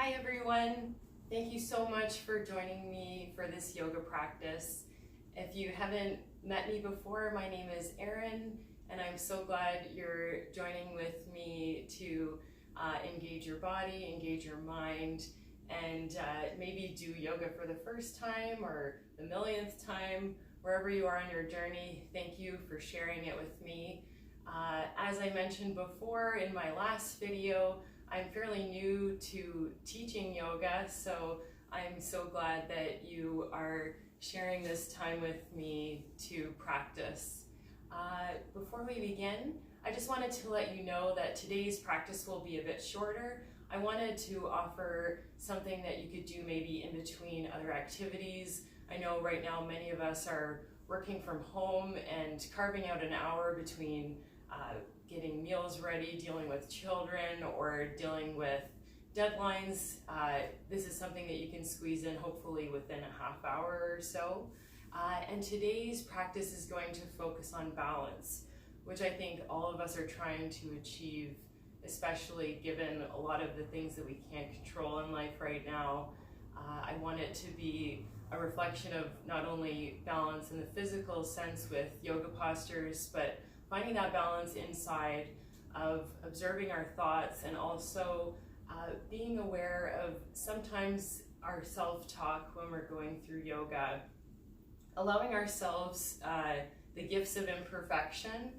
Hi everyone, thank you so much for joining me for this yoga practice. If you haven't met me before, my name is Erin and I'm so glad you're joining with me to engage your body, engage your mind, and maybe do yoga for the first time or the millionth time. Wherever you are on your journey, thank you for sharing it with me. As I mentioned before in my last video, I'm fairly new to teaching yoga, so I'm so glad that you are sharing this time with me to practice. Before we begin, I just wanted to let you know that today's practice will be a bit shorter. I wanted to offer something that you could do maybe in between other activities. I know right now many of us are working from home and carving out an hour between getting meals ready, dealing with children, or dealing with deadlines. This is something that you can squeeze in hopefully within a half hour or so. And today's practice is going to focus on balance, which I think all of us are trying to achieve, especially given a lot of the things that we can't control in life right now. I want it to be a reflection of not only balance in the physical sense with yoga postures, but finding that balance inside of observing our thoughts and also being aware of sometimes our self-talk when we're going through yoga, allowing ourselves the gifts of imperfection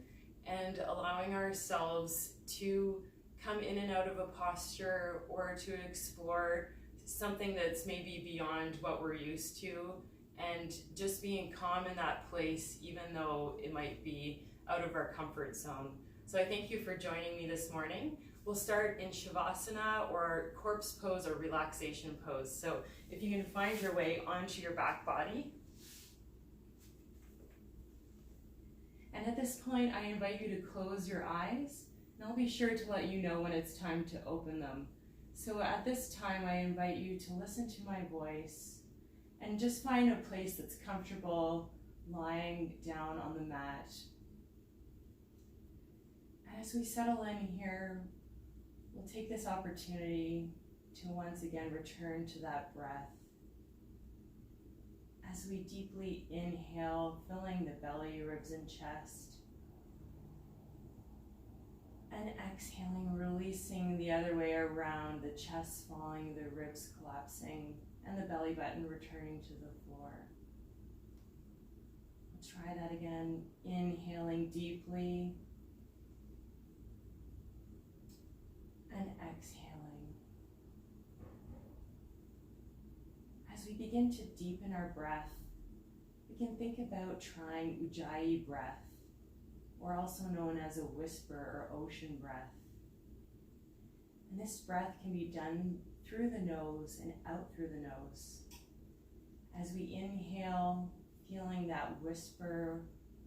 and allowing ourselves to come in and out of a posture or to explore something that's maybe beyond what we're used to, and just being calm in that place even though it might be out of our comfort zone. So I thank you for joining me this morning. We'll start in Shavasana, or corpse pose, or relaxation pose. So if you can find your way onto your back body. And at this point, I invite you to close your eyes, and I'll be sure to let you know when it's time to open them. So at this time, I invite you to listen to my voice and just find a place that's comfortable lying down on the mat. As we settle in here, we'll take this opportunity to once again return to that breath. As we deeply inhale, filling the belly, ribs, and chest. And exhaling, releasing the other way around, the chest falling, the ribs collapsing, and the belly button returning to the floor. We'll try that again, inhaling deeply. And exhaling. As we begin to deepen our breath, we can think about trying Ujjayi breath, or also known as a whisper or ocean breath. And this breath can be done through the nose and out through the nose. As we inhale, feeling that whisper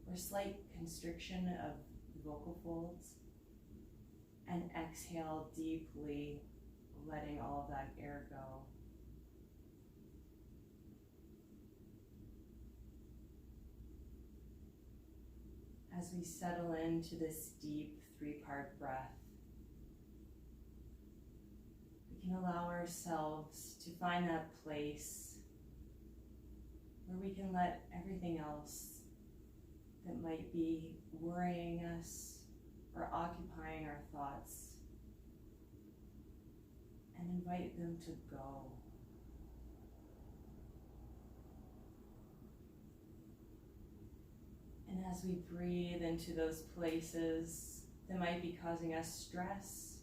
or slight constriction of the vocal folds, and exhale deeply, letting all of that air go. As we settle into this deep three-part breath, we can allow ourselves to find that place where we can let everything else that might be worrying us or occupying our thoughts, and invite them to go. And as we breathe into those places that might be causing us stress,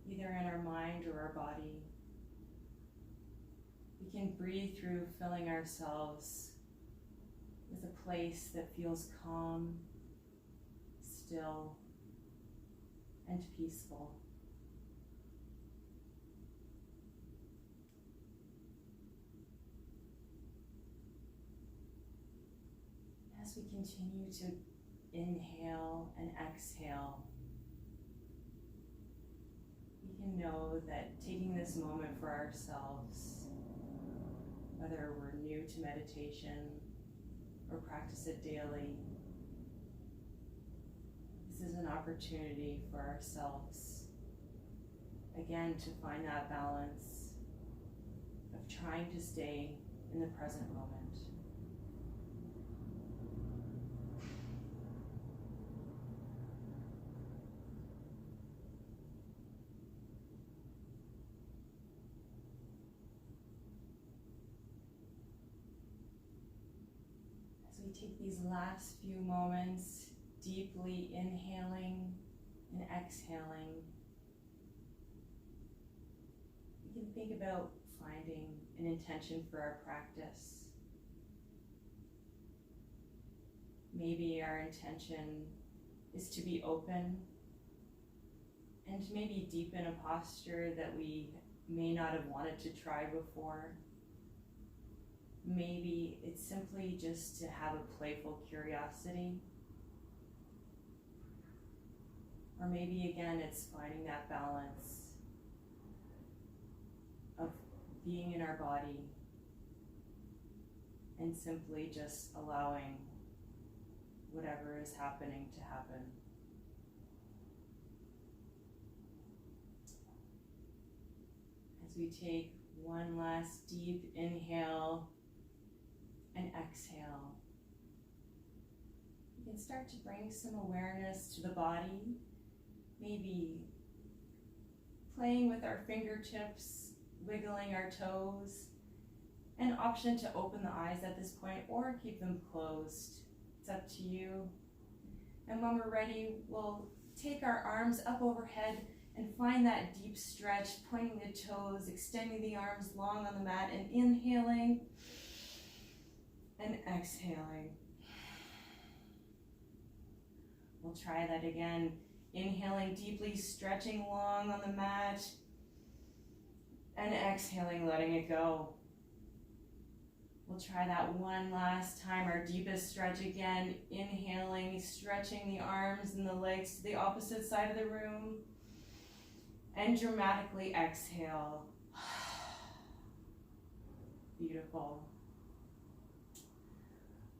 either in our mind or our body, we can breathe through, filling ourselves with a place that feels calm, still, and peaceful. As we continue to inhale and exhale, we can know that taking this moment for ourselves, whether we're new to meditation or practice it daily, this is an opportunity for ourselves Again, to find that balance of trying to stay in the present moment. As we take these last few moments, deeply inhaling and exhaling, we can think about finding an intention for our practice. Maybe our intention is to be open and to maybe deepen a posture that we may not have wanted to try before. Maybe it's simply just to have a playful curiosity. Or maybe again, it's finding that balance of being in our body and simply just allowing whatever is happening to happen. As we take one last deep inhale and exhale, we can start to bring some awareness to the body, maybe playing with our fingertips, wiggling our toes, an option to open the eyes at this point or keep them closed. It's up to you. And when we're ready, we'll take our arms up overhead and find that deep stretch, pointing the toes, extending the arms long on the mat, and inhaling and exhaling. We'll try that again. Inhaling deeply, stretching long on the mat, and exhaling, letting it go. We'll try that one last time, our deepest stretch again. Inhaling, stretching the arms and the legs to the opposite side of the room. And dramatically exhale. Beautiful.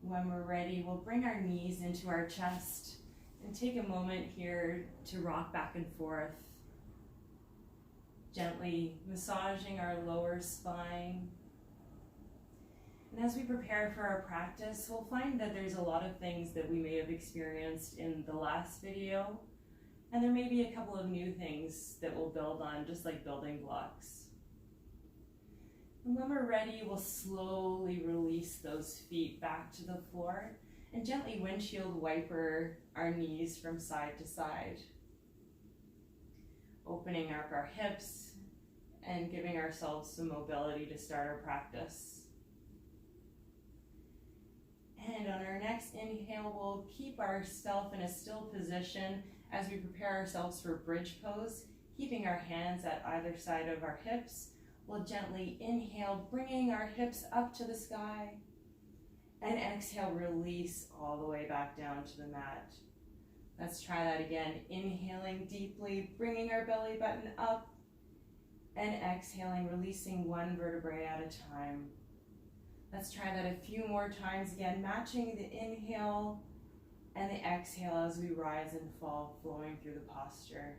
When we're ready, we'll bring our knees into our chest and take a moment here to rock back and forth. Gently massaging our lower spine. And as we prepare for our practice, we'll find that there's a lot of things that we may have experienced in the last video, and there may be a couple of new things that we'll build on, just like building blocks. And when we're ready, we'll slowly release those feet back to the floor and gently windshield wiper our knees from side to side. Opening up our hips and giving ourselves some mobility to start our practice. And on our next inhale, we'll keep ourselves in a still position as we prepare ourselves for bridge pose, keeping our hands at either side of our hips. We'll gently inhale, bringing our hips up to the sky, and exhale, release all the way back down to the mat. Let's try that again. Inhaling deeply, bringing our belly button up, and exhaling, releasing one vertebrae at a time. Let's try that a few more times again, matching the inhale and the exhale as we rise and fall, flowing through the posture.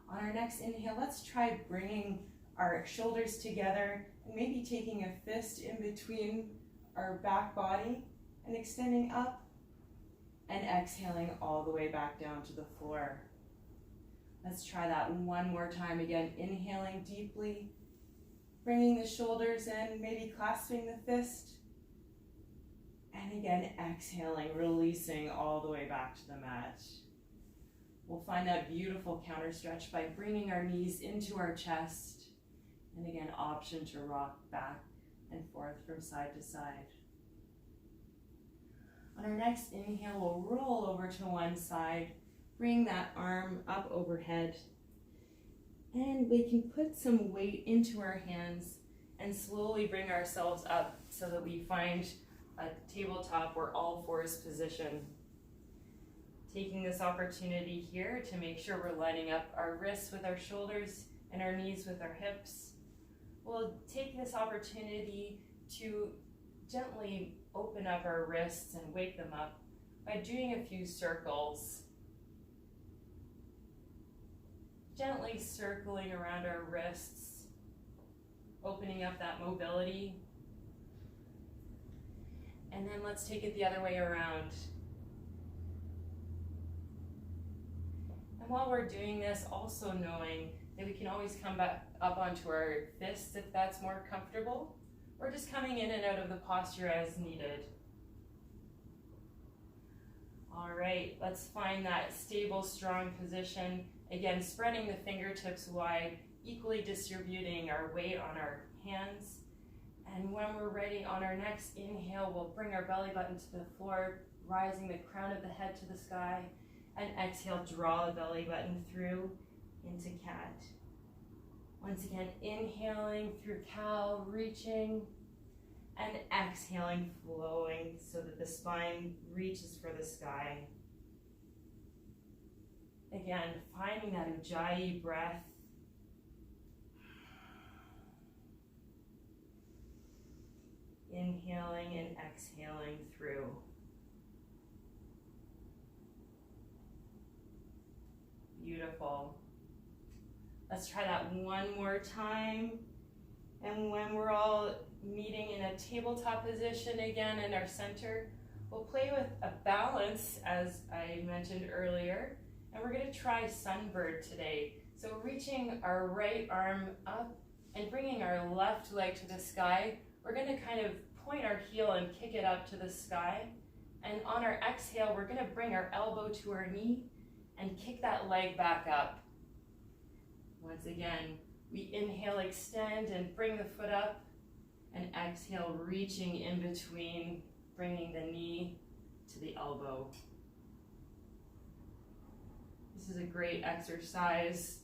On our next inhale, let's try bringing our shoulders together and maybe taking a fist in between our back body and extending up and exhaling all the way back down to the floor. Let's try that one more time again, inhaling deeply, bringing the shoulders in, maybe clasping the fist, and again exhaling, releasing all the way back to the mat. We'll find that beautiful counter stretch by bringing our knees into our chest, and again, option to rock back and forth from side to side. On our next inhale, we'll roll over to one side, bring that arm up overhead, and we can put some weight into our hands and slowly bring ourselves up so that we find a tabletop or all fours position. Taking this opportunity here to make sure we're lining up our wrists with our shoulders and our knees with our hips. We'll take this opportunity to gently open up our wrists and wake them up by doing a few circles. Gently circling around our wrists, opening up that mobility. And then let's take it the other way around. And while we're doing this, also knowing that we can always come back up onto our fists if that's more comfortable, or just coming in and out of the posture as needed. All right, let's find that stable, strong position. Again, spreading the fingertips wide, equally distributing our weight on our hands. And when we're ready, on our next inhale, we'll bring our belly button to the floor, rising the crown of the head to the sky. And exhale, draw the belly button through into cat. Once again, inhaling through cow, reaching, and exhaling, flowing so that the spine reaches for the sky. Again, finding that ujjayi breath. Inhaling and exhaling through. Beautiful. Let's try that one more time. And when we're all meeting in a tabletop position again in our center, we'll play with a balance, as I mentioned earlier, and we're going to try sunbird today. So reaching our right arm up and bringing our left leg to the sky, we're going to kind of point our heel and kick it up to the sky. And on our exhale, we're going to bring our elbow to our knee and kick that leg back up. Once again, we inhale, extend, and bring the foot up, and exhale, reaching in between, bringing the knee to the elbow. This is a great exercise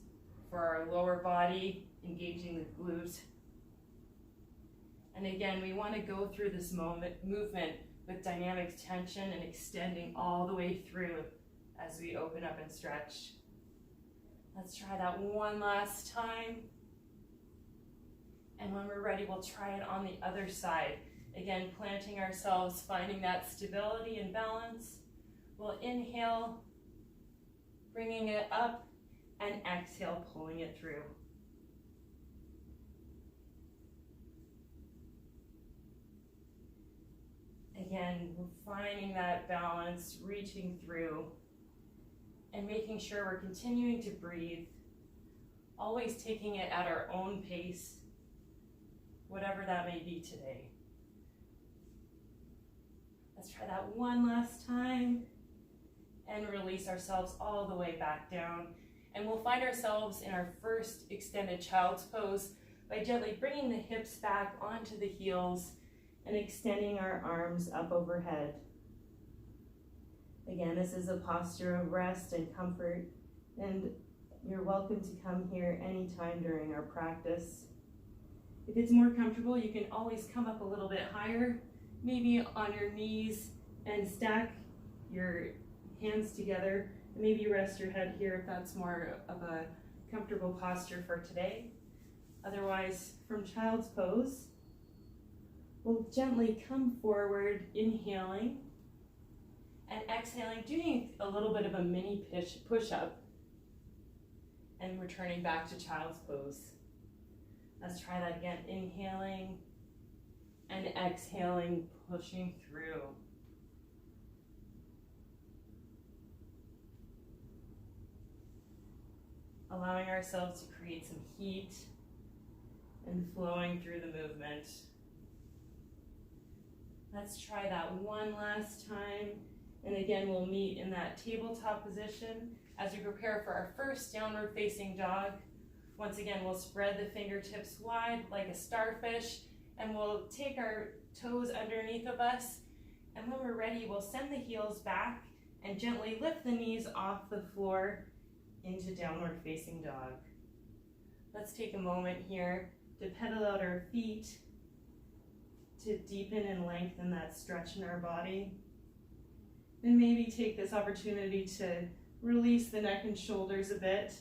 for our lower body, engaging the glute. And again, we want to go through this movement with dynamic tension and extending all the way through as we open up and stretch. Let's try that one last time. And when we're ready, we'll try it on the other side. Again, planting ourselves, finding that stability and balance. We'll inhale, bringing it up, and exhale, pulling it through. Again, we're finding that balance, reaching through, and making sure we're continuing to breathe, always taking it at our own pace, whatever that may be today. Let's try that one last time and release ourselves all the way back down. And we'll find ourselves in our first extended child's pose by gently bringing the hips back onto the heels and extending our arms up overhead. Again, this is a posture of rest and comfort, and you're welcome to come here anytime during our practice. If it's more comfortable, you can always come up a little bit higher, maybe on your knees, and stack your hands together. Maybe rest your head here if that's more of a comfortable posture for today. Otherwise, from child's pose, we'll gently come forward, inhaling, and exhaling, doing a little bit of a mini push-up, and returning back to child's pose. Let's try that again, inhaling and exhaling, pushing through. Allowing ourselves to create some heat and flowing through the movement. Let's try that one last time. And again, we'll meet in that tabletop position as we prepare for our first downward facing dog. Once again, we'll spread the fingertips wide like a starfish, and we'll take our toes underneath of us. And when we're ready, we'll send the heels back and gently lift the knees off the floor into downward facing dog. Let's take a moment here to pedal out our feet to deepen and lengthen that stretch in our body. And maybe take this opportunity to release the neck and shoulders a bit,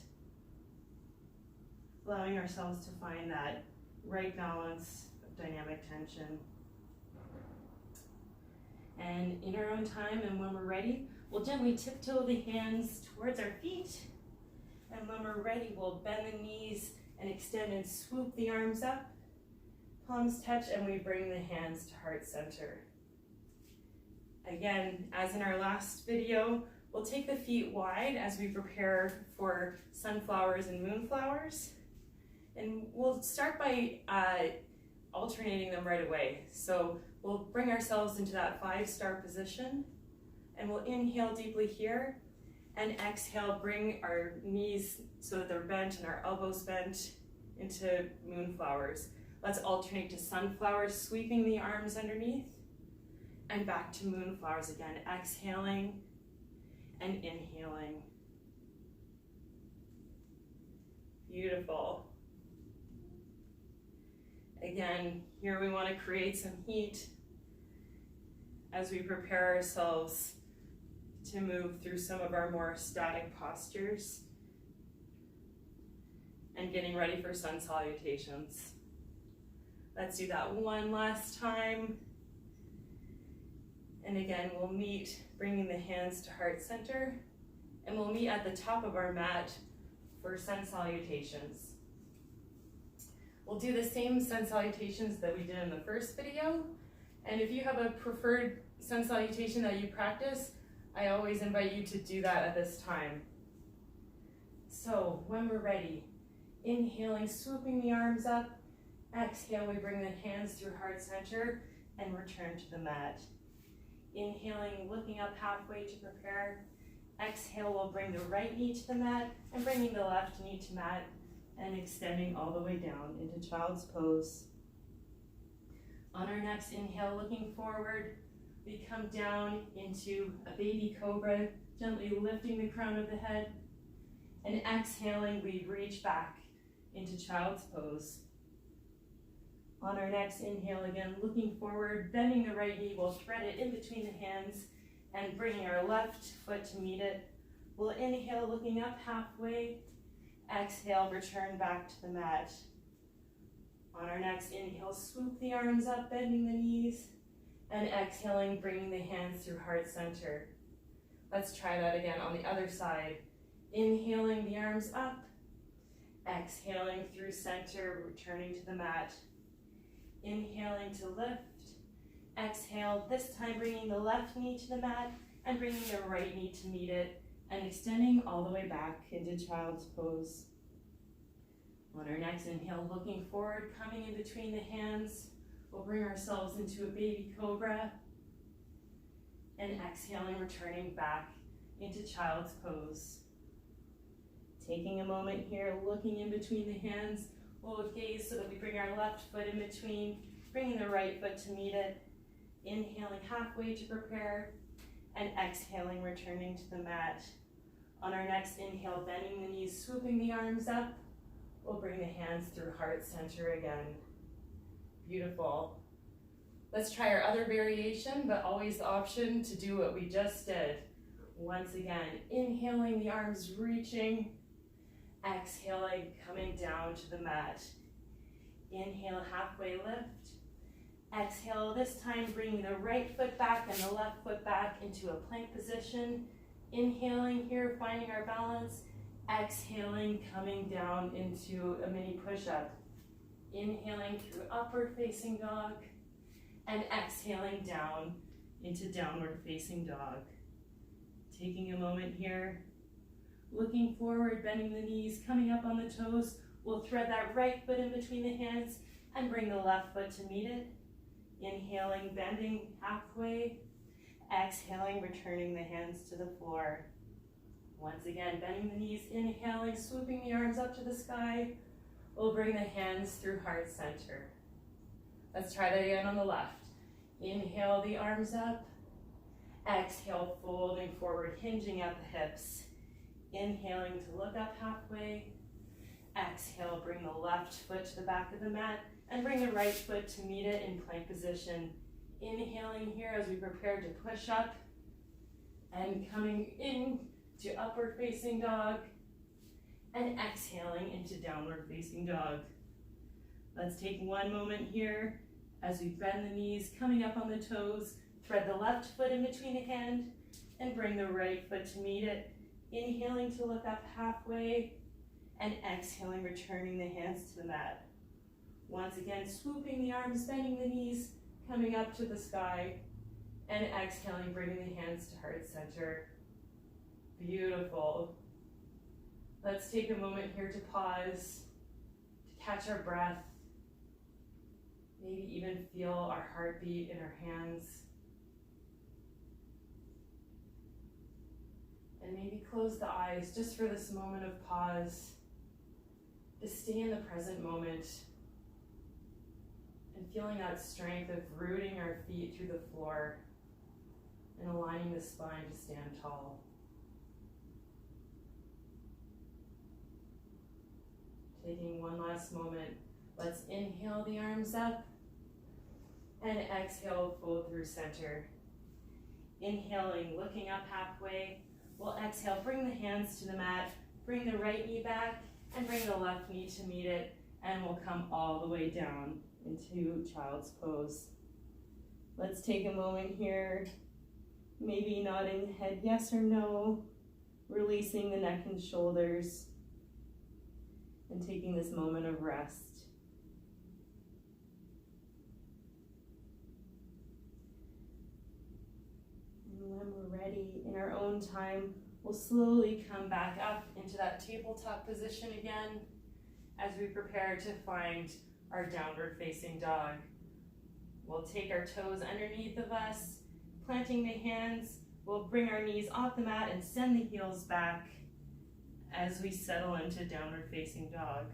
allowing ourselves to find that right balance of dynamic tension. And in our own time and when we're ready, we'll gently tiptoe the hands towards our feet And when we're ready, we'll bend the knees and extend and swoop the arms up. Palms touch and we bring the hands to heart center. Again, as in our last video, we'll take the feet wide as we prepare for sunflowers and moonflowers. And we'll start by alternating them right away. So we'll bring ourselves into that 5-star position, and we'll inhale deeply here, and exhale, bring our knees so that they're bent and our elbows bent into moonflowers. Let's alternate to sunflowers, sweeping the arms underneath, and back to moonflowers again, exhaling and inhaling. Beautiful. Again, here we want to create some heat as we prepare ourselves to move through some of our more static postures and getting ready for sun salutations. Let's do that one last time. And again, we'll meet, bringing the hands to heart center, and we'll meet at the top of our mat for sun salutations. We'll do the same sun salutations that we did in the first video, and if you have a preferred sun salutation that you practice, I always invite you to do that at this time. So when we're ready, inhaling, swooping the arms up, exhale, we bring the hands through heart center and return to the mat. Inhaling, looking up halfway to prepare. Exhale, we'll bring the right knee to the mat and bringing the left knee to mat and extending all the way down into child's pose. On our next inhale, looking forward, we come down into a baby cobra, gently lifting the crown of the head. And exhaling, we reach back into child's pose. On our next inhale, again, looking forward, bending the right knee, we'll thread it in between the hands and bringing our left foot to meet it. We'll inhale, looking up halfway. Exhale, return back to the mat. On our next inhale, swoop the arms up, bending the knees, and exhaling, bringing the hands through heart center. Let's try that again on the other side. Inhaling the arms up, exhaling through center, returning to the mat. Inhaling to lift, exhale, this time bringing the left knee to the mat and bringing the right knee to meet it, and extending all the way back into child's pose. On our next inhale, looking forward, coming in between the hands, we'll bring ourselves into a baby cobra, and exhaling, returning back into child's pose. Taking a moment here, looking in between the hands, we'll gaze so that we bring our left foot in between, bringing the right foot to meet it, inhaling halfway to prepare, and exhaling, returning to the mat. On our next inhale, bending the knees, swooping the arms up, we'll bring the hands through heart center again. Beautiful. Let's try our other variation, but always the option to do what we just did. Once again, inhaling, the arms reaching, exhaling, coming down to the mat. Inhale, halfway lift. Exhale, this time bringing the right foot back and the left foot back into a plank position. Inhaling here, finding our balance. Exhaling, coming down into a mini push-up. Inhaling through upward facing dog, and exhaling down into downward facing dog. Taking a moment here, looking forward, bending the knees, coming up on the toes. We'll thread that right foot in between the hands and bring the left foot to meet it. Inhaling, bending halfway. Exhaling, returning the hands to the floor. Once again, bending the knees, inhaling, swooping the arms up to the sky. We'll bring the hands through heart center. Let's try that again on the left. Inhale the arms up. Exhale, folding forward, hinging at the hips. Inhaling to look up halfway. Exhale, bring the left foot to the back of the mat and bring the right foot to meet it in plank position. Inhaling here as we prepare to push up and coming in to upward facing dog and exhaling into downward facing dog. Let's take one moment here as we bend the knees, coming up on the toes, thread the left foot in between the hand and bring the right foot to meet it. Inhaling to look up halfway, And exhaling, returning the hands to the mat. Once again, swooping the arms, bending the knees, coming up to the sky. And exhaling, bringing the hands to heart center. Beautiful. Let's take a moment here to pause, to catch our breath. Maybe even feel our heartbeat in our hands. And maybe close the eyes just for this moment of pause. To stay in the present moment and feeling that strength of rooting our feet through the floor and aligning the spine to stand tall. Taking one last moment, let's inhale the arms up and exhale, fold through center. Inhaling, looking up halfway. We'll exhale, bring the hands to the mat, bring the right knee back, and bring the left knee to meet it, and we'll come all the way down into child's pose. Let's take a moment here, maybe nodding the head yes or no, releasing the neck and shoulders, and taking this moment of rest. And when we're ready, in our own time, we'll slowly come back up into that tabletop position again as we prepare to find our downward facing dog. We'll take our toes underneath of us, planting the hands. We'll bring our knees off the mat and send the heels back as we settle into downward facing dog.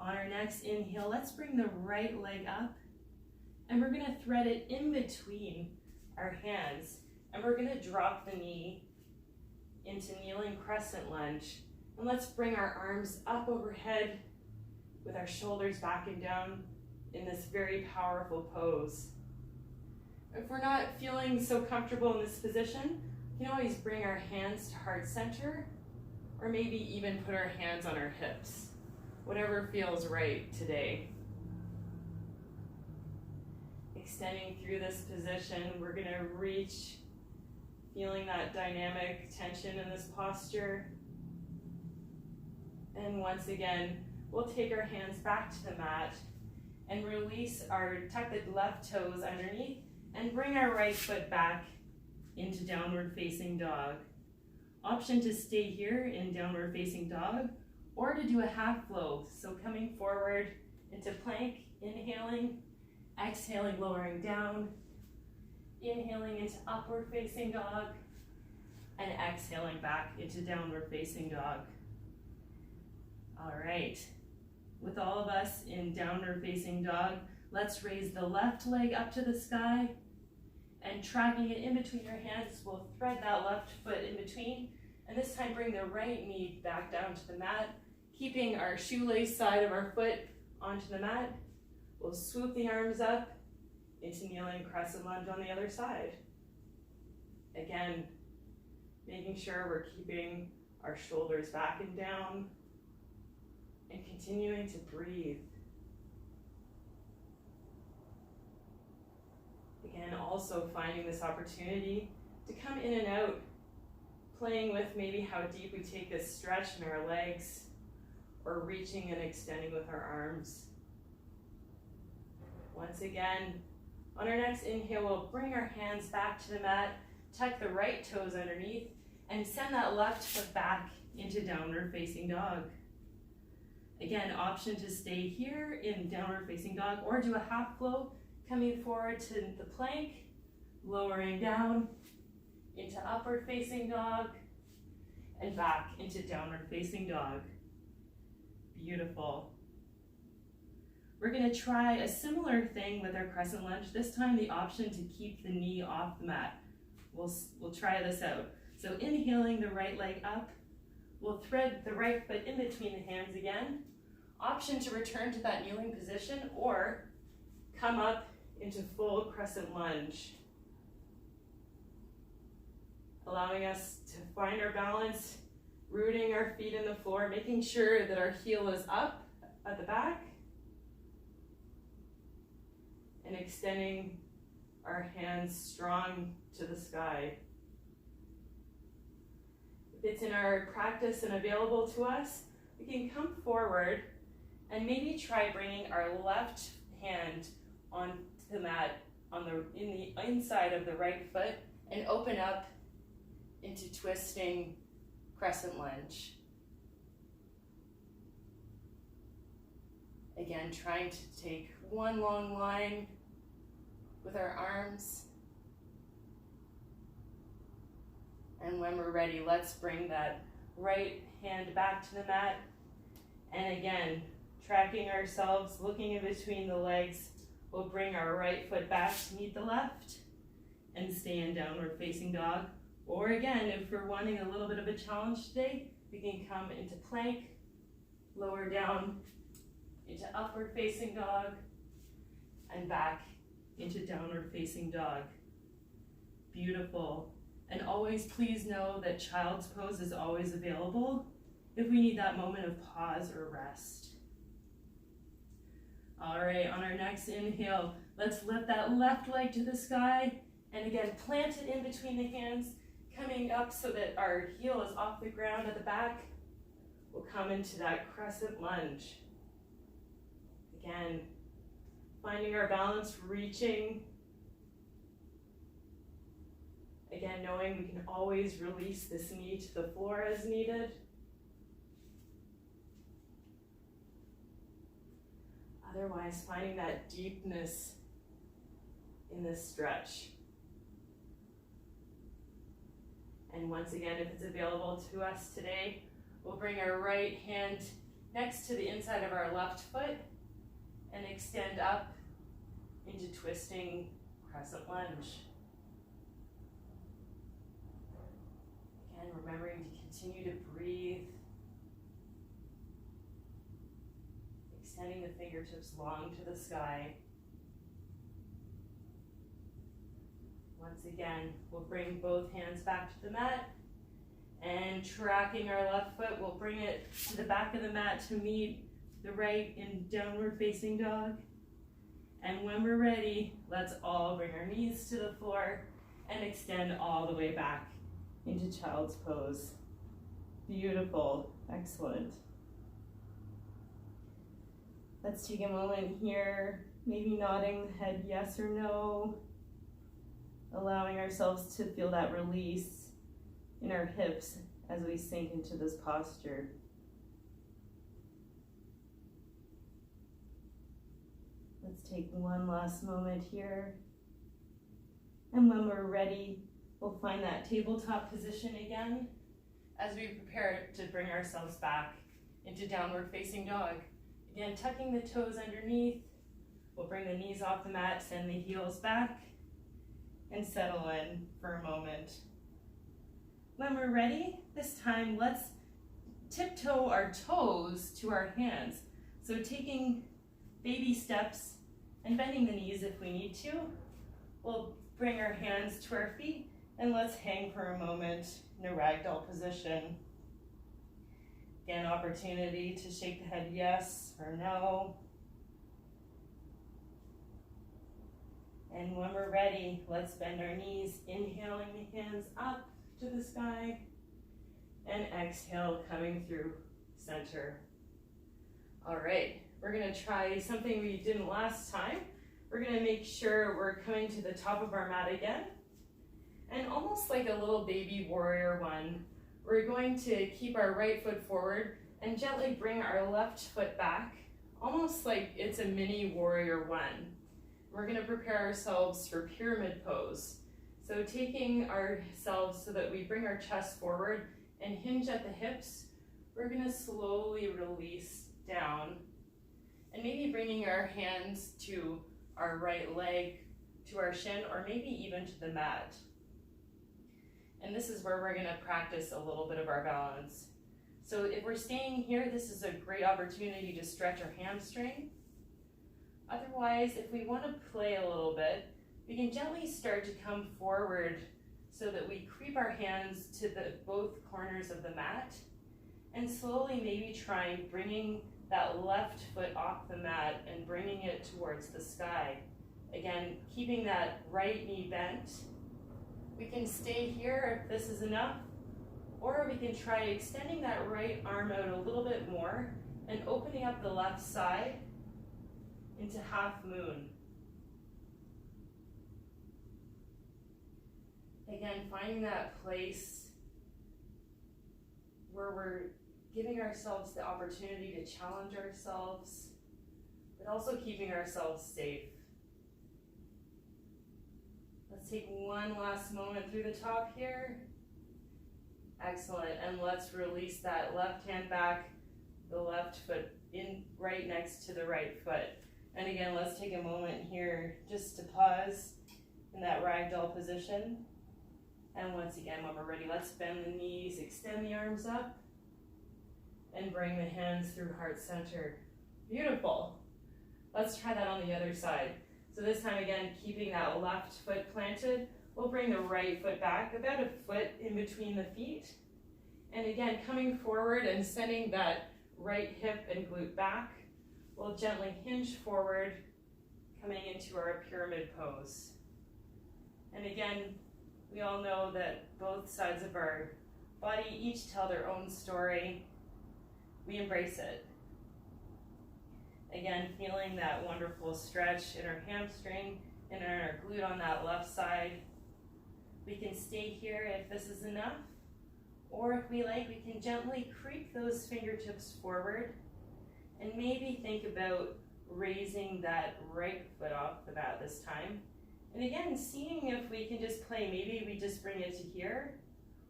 On our next inhale, let's bring the right leg up, and we're gonna thread it in between our hands. And we're gonna drop the knee into kneeling crescent lunge. And let's bring our arms up overhead with our shoulders back and down in this very powerful pose. If we're not feeling so comfortable in this position, we can always bring our hands to heart center, or maybe even put our hands on our hips. Whatever feels right today. Extending through this position, we're gonna reach, feeling that dynamic tension in this posture. And once again, we'll take our hands back to the mat and tuck the left toes underneath and bring our right foot back into downward facing dog. Option to stay here in downward facing dog or to do a half flow. So coming forward into plank, inhaling, exhaling, lowering down, inhaling into upward facing dog, and exhaling back into downward facing dog. All right, with all of us in downward facing dog, let's raise the left leg up to the sky, and tracking it in between your hands, we'll thread that left foot in between, and this time bring the right knee back down to the mat, keeping our shoelace side of our foot onto the mat. We'll swoop the arms up into kneeling crescent lunge on the other side. Again, making sure we're keeping our shoulders back and down and continuing to breathe. Again, also finding this opportunity to come in and out, playing with maybe how deep we take this stretch in our legs, or reaching and extending with our arms. Once again, on our next inhale, we'll bring our hands back to the mat, tuck the right toes underneath, and send that left foot back into downward facing dog. Again, option to stay here in downward facing dog or do a half flow, coming forward to the plank, lowering down into upward facing dog, and back into downward facing dog. Beautiful. We're gonna try a similar thing with our crescent lunge, this time the option to keep the knee off the mat. We'll try this out. So inhaling the right leg up, we'll thread the right foot in between the hands again. Option to return to that kneeling position or come up into full crescent lunge. Allowing us to find our balance, rooting our feet in the floor, making sure that our heel is up at the back, and extending our hands strong to the sky. it's in our practice and available to us, we can come forward and maybe try bringing our left hand onto the mat in the inside of the right foot and open up into twisting crescent lunge. Again, trying to take one long line with our arms. And when we're ready, let's bring that right hand back to the mat. And again, tracking ourselves, looking in between the legs, we'll bring our right foot back to meet the left and stay in downward facing dog. Or again, if we're wanting a little bit of a challenge today, we can come into plank, lower down into upward facing dog, and back into downward facing dog. Beautiful. And always please know that child's pose is always available if we need that moment of pause or rest. All right, on our next inhale, let's lift that left leg to the sky, and again, plant it in between the hands, coming up so that our heel is off the ground at the back. We'll come into that crescent lunge. Again, finding our balance, reaching. Again, knowing we can always release this knee to the floor as needed. Otherwise, finding that deepness in this stretch. And once again, if it's available to us today, we'll bring our right hand next to the inside of our left foot and extend up into twisting crescent lunge. Again, remembering to continue to breathe. Extending the fingertips long to the sky. Once again, we'll bring both hands back to the mat, and tracking our left foot, we'll bring it to the back of the mat to meet the right in downward facing dog. And when we're ready, let's all bring our knees to the floor and extend all the way back into child's pose. Beautiful, excellent. Let's take a moment here, maybe nodding the head yes or no, allowing ourselves to feel that release in our hips as we sink into this posture. Let's take one last moment here. And when we're ready, we'll find that tabletop position again as we prepare to bring ourselves back into downward facing dog. Again, tucking the toes underneath. We'll bring the knees off the mat, send the heels back, and settle in for a moment. When we're ready, this time let's tiptoe our toes to our hands. So taking baby steps and bending the knees if we need to. We'll bring our hands to our feet and let's hang for a moment in a ragdoll position. Again, opportunity to shake the head yes or no. And when we're ready, let's bend our knees, inhaling the hands up to the sky, and exhale, coming through center. All right, we're gonna try something we didn't last time. We're gonna make sure we're coming to the top of our mat again. And almost like a little baby warrior one, we're going to keep our right foot forward and gently bring our left foot back, almost like it's a mini warrior one. We're gonna prepare ourselves for pyramid pose. So taking ourselves so that we bring our chest forward and hinge at the hips, we're gonna slowly release down and maybe bringing our hands to our right leg, to our shin, or maybe even to the mat. And this is where we're gonna practice a little bit of our balance. So if we're staying here, this is a great opportunity to stretch our hamstring. Otherwise, if we wanna play a little bit, we can gently start to come forward so that we creep our hands to both corners of the mat and slowly maybe try bringing that left foot off the mat and bringing it towards the sky. Again, keeping that right knee bent. We can stay here if this is enough, Or we can try extending that right arm out a little bit more and opening up the left side into half moon. Again, finding that place where we're giving ourselves the opportunity to challenge ourselves, but also keeping ourselves safe. Let's take one last moment through the top here. Excellent, and let's release that left hand back, the left foot in right next to the right foot. And again, let's take a moment here just to pause in that ragdoll position. And once again, when we're ready, let's bend the knees, extend the arms up, and bring the hands through heart center. Beautiful. Let's try that on the other side. So this time again, keeping that left foot planted, we'll bring the right foot back, about a foot in between the feet. And again, coming forward and sending that right hip and glute back. We'll gently hinge forward, coming into our pyramid pose. And again, we all know that both sides of our body each tell their own story. We embrace it. Again, feeling that wonderful stretch in our hamstring and in our glute on that left side. We can stay here if this is enough, or if we like, we can gently creep those fingertips forward and maybe think about raising that right foot off the mat this time. And again, seeing if we can just play, maybe we just bring it to here,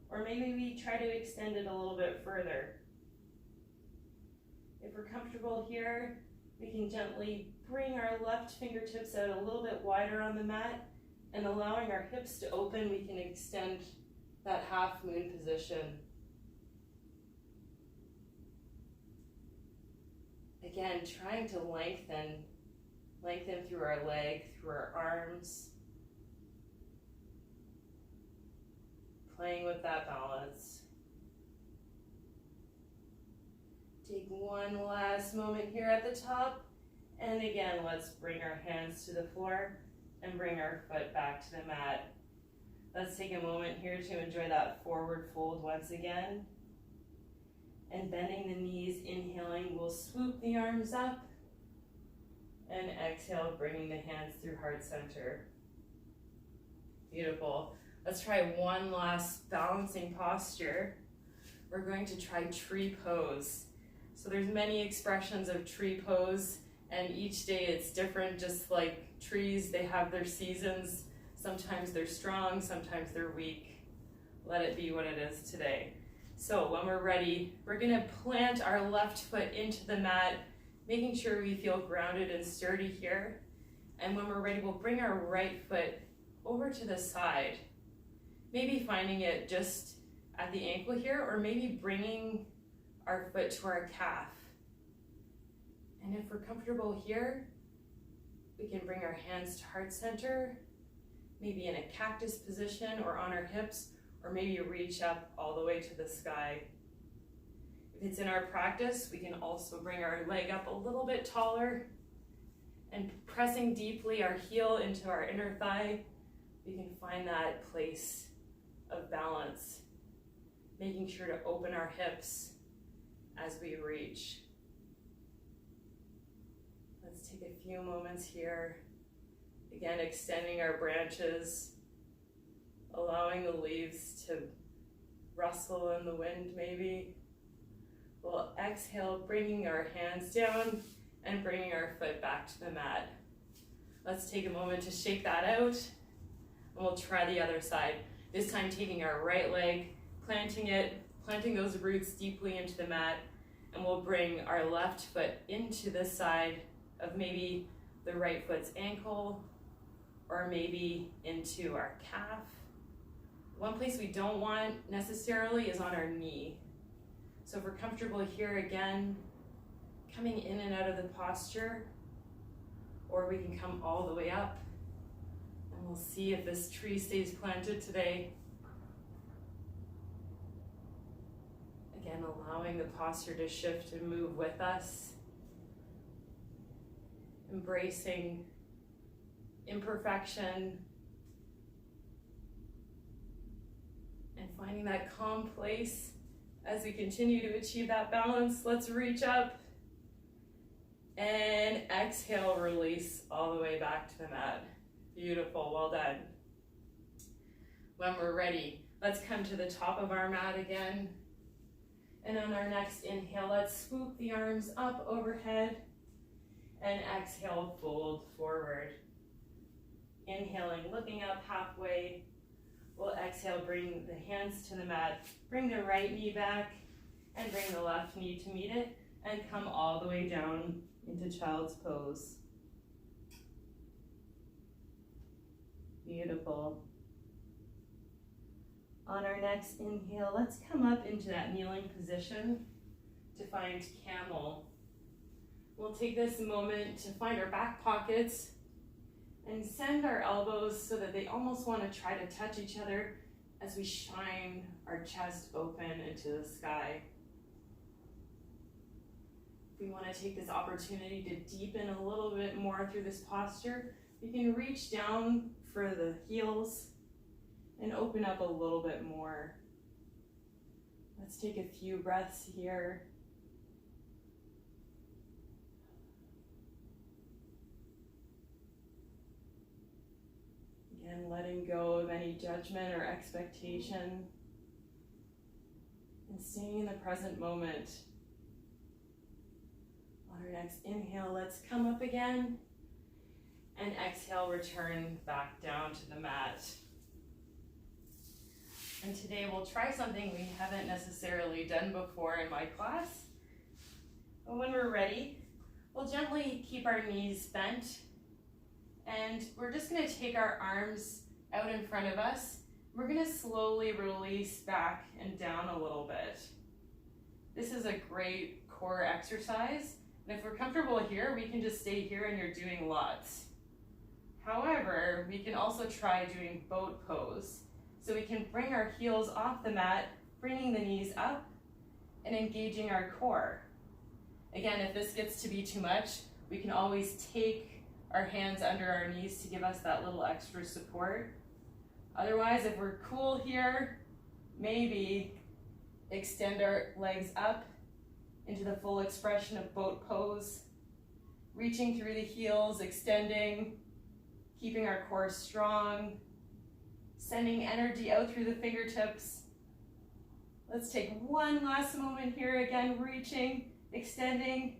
or maybe we try to extend it a little bit further. If we're comfortable here, we can gently bring our left fingertips out a little bit wider on the mat, and allowing our hips to open, we can extend that half moon position. Again, trying to lengthen through our leg, through our arms. Playing with that balance. Take one last moment here at the top. And again, let's bring our hands to the floor and bring our foot back to the mat. Let's take a moment here to enjoy that forward fold once again. And bending the knees, inhaling, we'll swoop the arms up. And exhale, bringing the hands through heart center. Beautiful. Let's try one last balancing posture. We're going to try tree pose. So there's many expressions of tree pose, and each day it's different. Just like trees, they have their seasons. Sometimes they're strong, sometimes they're weak. Let it be what it is today. So when we're ready, we're gonna plant our left foot into the mat, making sure we feel grounded and sturdy here. And when we're ready, we'll bring our right foot over to the side. Maybe finding it just at the ankle here, or maybe bringing our foot to our calf. And if we're comfortable here, we can bring our hands to heart center, maybe in a cactus position or on our hips, or maybe reach up all the way to the sky. If it's in our practice, we can also bring our leg up a little bit taller and pressing deeply our heel into our inner thigh, we can find that place of balance, making sure to open our hips as we reach. Let's take a few moments here. Again, extending our branches, allowing the leaves to rustle in the wind maybe. We'll exhale, bringing our hands down and bringing our foot back to the mat. Let's take a moment to shake that out, and we'll try the other side. This time taking our right leg, planting those roots deeply into the mat, and we'll bring our left foot into the side of maybe the right foot's ankle, or maybe into our calf. One place we don't want necessarily is on our knee. So if we're comfortable here, again, coming in and out of the posture, or we can come all the way up, and we'll see if this tree stays planted today. Again, allowing the posture to shift and move with us. Embracing imperfection. And Finding that calm place as we continue to achieve that balance. Let's reach up and exhale, release all the way back to the mat. Beautiful, well done. When we're ready, let's come to the top of our mat again. And on our next inhale, let's swoop the arms up overhead and exhale, fold forward. Inhaling, looking up halfway. We'll exhale, bring the hands to the mat, bring the right knee back and bring the left knee to meet it and come all the way down into child's pose. Beautiful. On our next inhale, let's come up into that kneeling position to find camel. We'll take this moment to find our back pockets and send our elbows so that they almost want to try to touch each other as we shine our chest open into the sky. We want to take this opportunity to deepen a little bit more through this posture. You can reach down for the heels and open up a little bit more. Let's take a few breaths here. Again, letting go of any judgment or expectation and staying in the present moment. On our next inhale, let's come up again and exhale, return back down to the mat. And today we'll try something we haven't necessarily done before in my class. But when we're ready, we'll gently keep our knees bent and we're just going to take our arms out in front of us. We're going to slowly release back and down a little bit. This is a great core exercise. And if we're comfortable here, we can just stay here and you're doing lots. However, we can also try doing boat pose. So we can bring our heels off the mat, bringing the knees up and engaging our core. Again, if this gets to be too much, we can always take our hands under our knees to give us that little extra support. Otherwise, if we're cool here, maybe extend our legs up into the full expression of boat pose, reaching through the heels, extending, keeping our core strong, sending energy out through the fingertips. Let's take one last moment here, again, reaching, extending,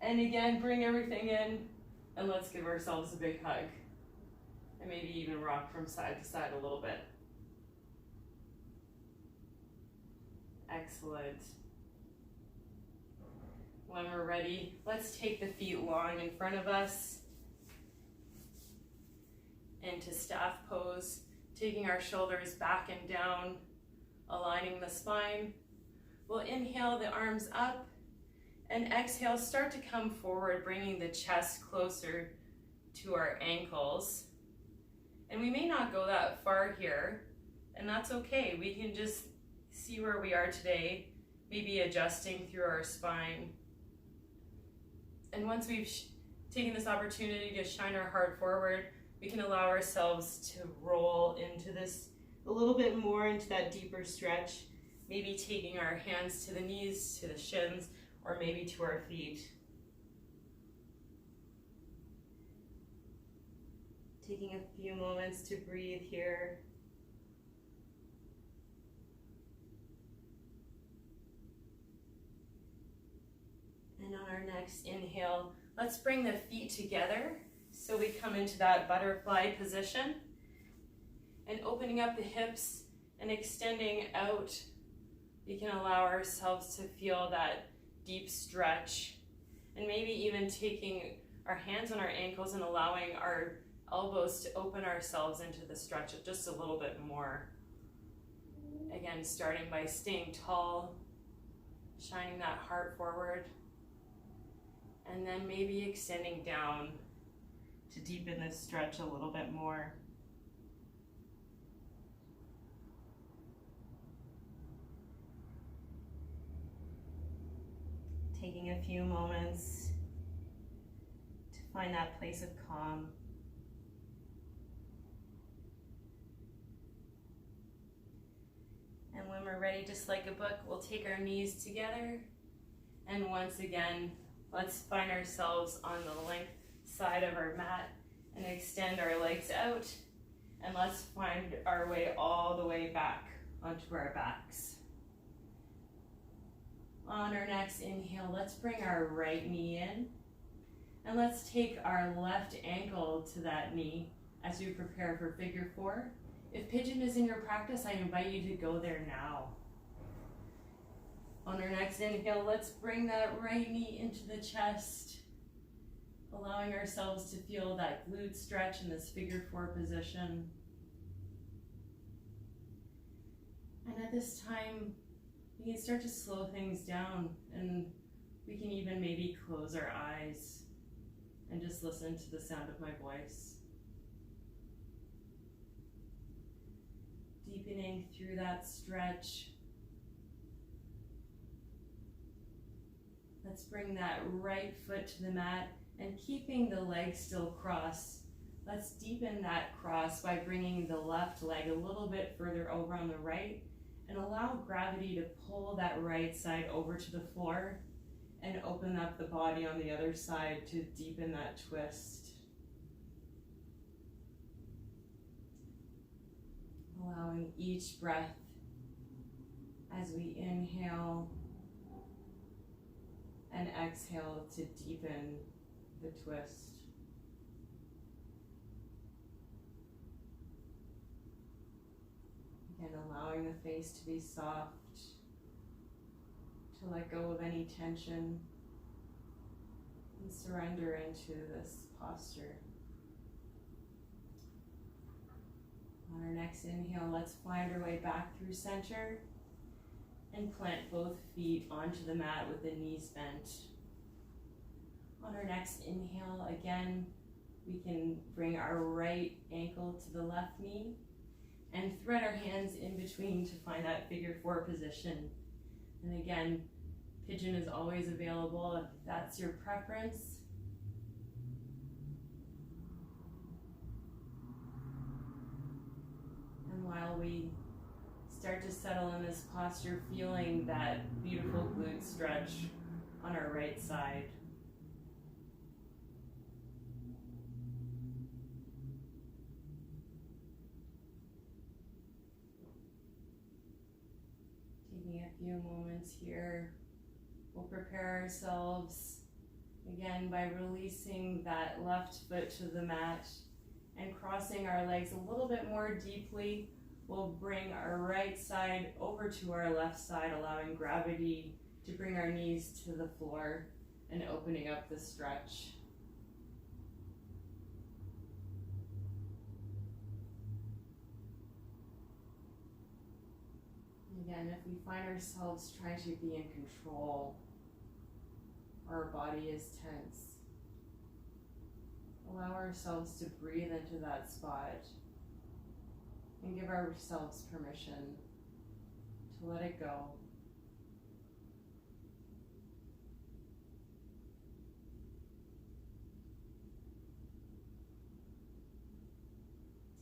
and again, bring everything in, and let's give ourselves a big hug. And maybe even rock from side to side a little bit. Excellent. When we're ready, let's take the feet long in front of us into staff pose, taking our shoulders back and down, aligning the spine. We'll inhale the arms up and exhale, start to come forward, bringing the chest closer to our ankles. And we may not go that far here, and that's okay. We can just see where we are today, maybe adjusting through our spine. And once we've taken this opportunity to shine our heart forward, we can allow ourselves to roll into this a little bit more, into that deeper stretch, maybe taking our hands to the knees, to the shins, or maybe to our feet. Taking a few moments to breathe here. And on our next inhale, let's bring the feet together so we come into that butterfly position. And opening up the hips and extending out, we can allow ourselves to feel that deep stretch. And maybe even taking our hands on our ankles and allowing our elbows to open ourselves into the stretch just a little bit more. Again, starting by staying tall, shining that heart forward, and then maybe extending down to deepen this stretch a little bit more. Taking a few moments to find that place of calm. And again, just like a book, we'll take our knees together. And once again, let's find ourselves on the length side of our mat and extend our legs out. And let's find our way all the way back onto our backs. On our next inhale, let's bring our right knee in. And let's take our left ankle to that knee as we prepare for figure four. If pigeon is in your practice, I invite you to go there now. On our next inhale, let's bring that right knee into the chest, allowing ourselves to feel that glute stretch in this figure four position. And at this time, we can start to slow things down, and we can even maybe close our eyes and just listen to the sound of my voice. Deepening through that stretch. Let's bring that right foot to the mat and keeping the leg still crossed. Let's deepen that cross by bringing the left leg a little bit further over on the right and allow gravity to pull that right side over to the floor and open up the body on the other side to deepen that twist. Allowing each breath as we inhale and exhale to deepen the twist. Again, allowing the face to be soft, to let go of any tension, and surrender into this posture. On our next inhale, let's find our way back through center and plant both feet onto the mat with the knees bent. On our next inhale, again, we can bring our right ankle to the left knee and thread our hands in between to find that figure four position. And again, pigeon is always available if that's your preference. And while we start to settle in this posture, feeling that beautiful glute stretch on our right side. Taking a few moments here, we'll prepare ourselves again by releasing that left foot to the mat and crossing our legs a little bit more deeply. We'll bring our right side over to our left side, allowing gravity to bring our knees to the floor and opening up the stretch. Again, if we find ourselves trying to be in control, or our body is tense, allow ourselves to breathe into that spot and give ourselves permission to let it go.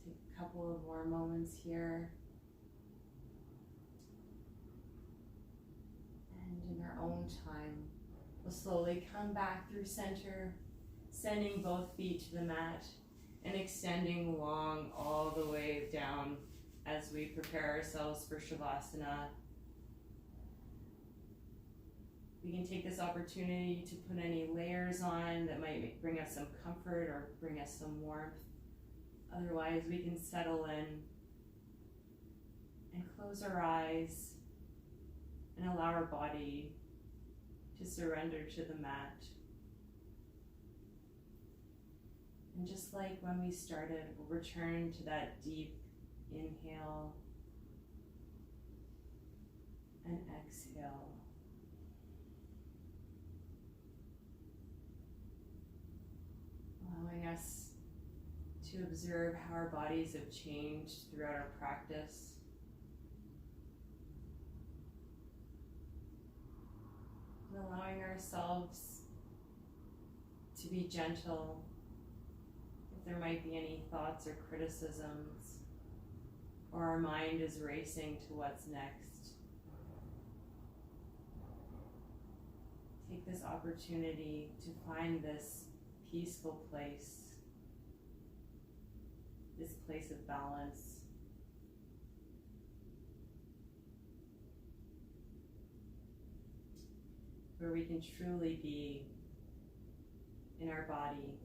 Take a couple of more moments here. And in our own time, we'll slowly come back through center, sending both feet to the mat and extending long all the way down as we prepare ourselves for Shavasana. We can take this opportunity to put any layers on that might bring us some comfort or bring us some warmth. Otherwise, we can settle in and close our eyes and allow our body to surrender to the mat. And just like when we started, we'll return to that deep inhale and exhale. Allowing us to observe how our bodies have changed throughout our practice. And allowing ourselves to be gentle if there might be any thoughts or criticisms, or our mind is racing to what's next. take this opportunity to find this peaceful place, this place of balance. Where we can truly be in our body.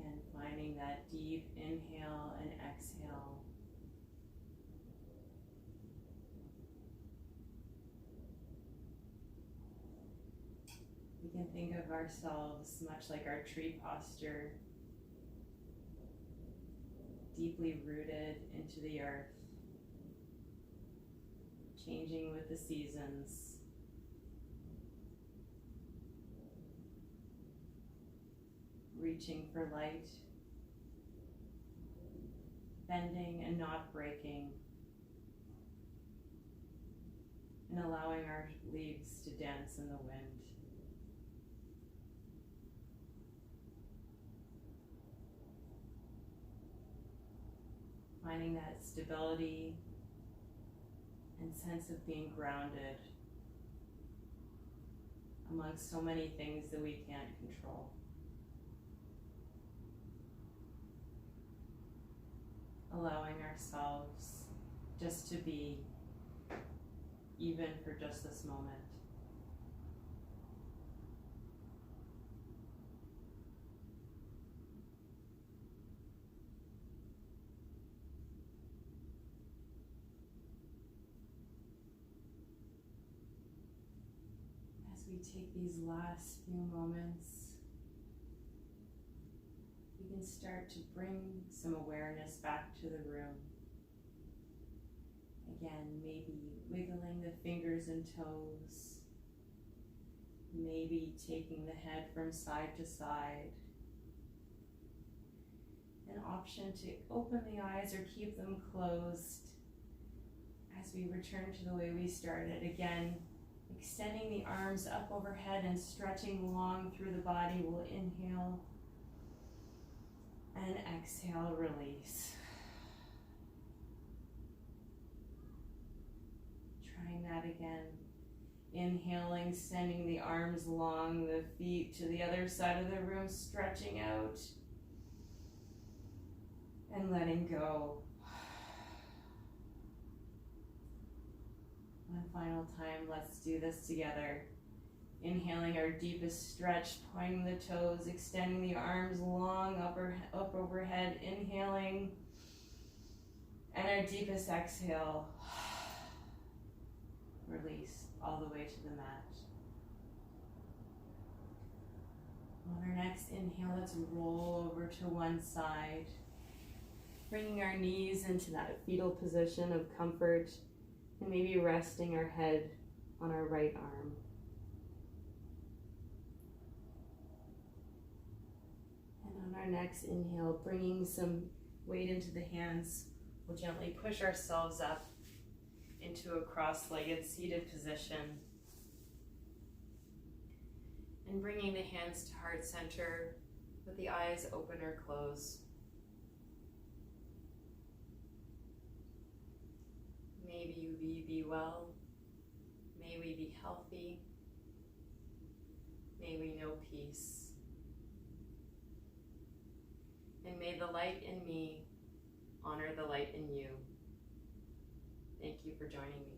And finding that deep inhale and exhale. We can think of ourselves much like our tree posture, deeply rooted into the earth, changing with the seasons. Reaching for light, bending and not breaking, and allowing our leaves to dance in the wind. Finding that stability and sense of being grounded amongst so many things that we can't control. Allowing ourselves just to be, even for just this moment. As we take these last few moments, we can start to bring some awareness back to the room. Again, maybe wiggling the fingers and toes, maybe taking the head from side to side. An option to open the eyes or keep them closed as we return to the way we started. Again, extending the arms up overhead and stretching long through the body. We'll inhale and exhale, release. Trying that again. Inhaling, sending the arms long, the feet to the other side of the room, stretching out. And letting go. One final time, let's do this together. Inhaling our deepest stretch, pointing the toes, extending the arms long up overhead, inhaling. And our deepest exhale. Release all the way to the mat. On our next inhale, let's roll over to one side. Bringing our knees into that fetal position of comfort and maybe resting our head on our right arm. And on our next inhale, bringing some weight into the hands, we'll gently push ourselves up into a cross-legged seated position. And bringing the hands to heart center with the eyes open or closed. May we be well. May we be healthy. May we know peace. And may the light in me honor the light in you. Thank you for joining me.